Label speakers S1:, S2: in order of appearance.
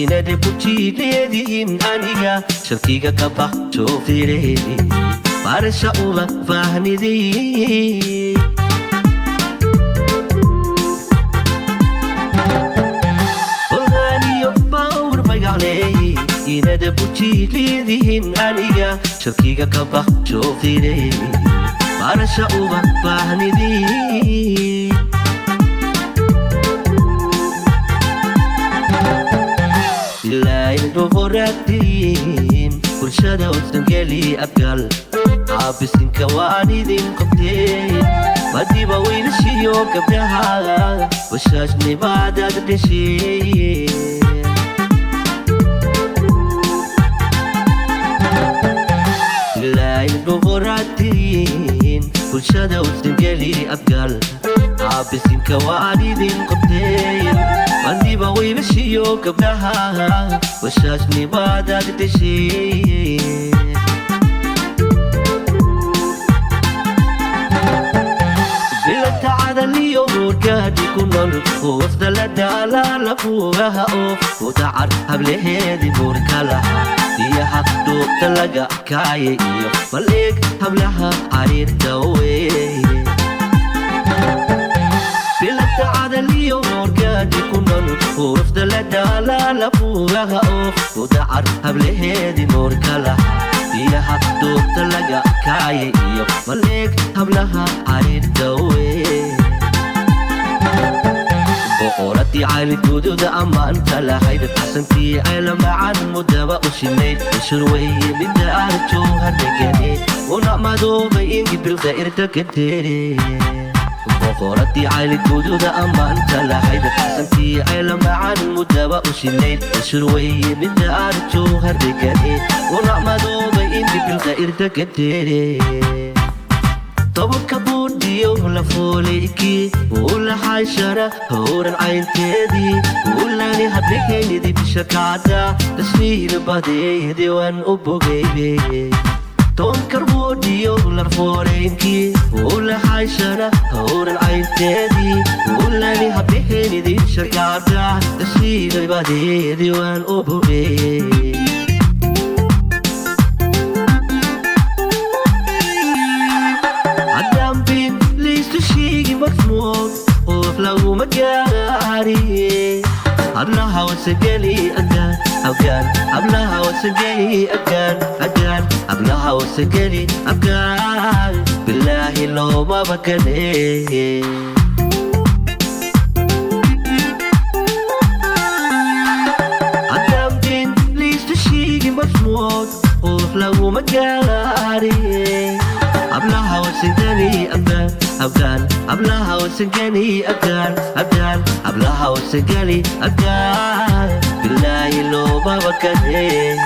S1: inade kujileedihin aniga sharkiga ka baxjo fiire barasha uma faahnidii inade kujileedihin aniga sharkiga ka baxjo fiire barasha uma faahnidii boqoraadin bulshada usan geli abgal caabisinka waan idin qabteen madiba wiilashiyo gabdhaha washaashnimaadaad dhasheen boqoraadin bulshada usan geli abgal caabisinka waan idin qabteen madiba wiilashiyo gabdhaha washaashnimaadaad dhasheen bilata cadaliyo gaadhi ku nool hoosda la daalaala buugaha oo udacar hablaheedi buurka laha biyaha dhuubta laga kaayay iyo baleeg hablaha xariirta weeye bilata cadaliyo gaadhi ku nool hoosda la daalaala buugaha oo udacar hablaheedi buurka laha biyaha dhuubta laga kaayay iyo baleeg hablaha xariirta weeye boqoradii caalidooda ammaanta lahayd xasankii ayla macaan mudaba u shinayd bashir weeye midda arjo hadhaganeed una madoobay ingibilda irta kadeere boqoradii caalidooda ammaanta lahayd xasankii ayla macaan mudaba u shinayd bashir weeye midda arjo hadhaganeed una madoobay ingibilda irta kadeere طبك بودي ولا فوليكي ولا حاشرة هورن عينتيدي ولا لي هبلكيني دي بشكاتا تسفيل بديدي وان أبو جيبي تنكر بودي ولا فوليكي ولا حاشرة هورن عينتيدي ولا لي هبلكيني دي بشكاتا تسفيل بديدي وان أبو جيبي لو مجاري قبلها وسجلي أجان أجان قبلها وسجلي أجان أجان قبلها وسجلي أجان بالله لو ما بكني عدام دين ليش تشيجي مسموط لو مجاري قبلها وسجلي أجان أبدان قبلها وسجلي أبدان أبدان قبلها وسجلي أبدان بالله لو ما بكني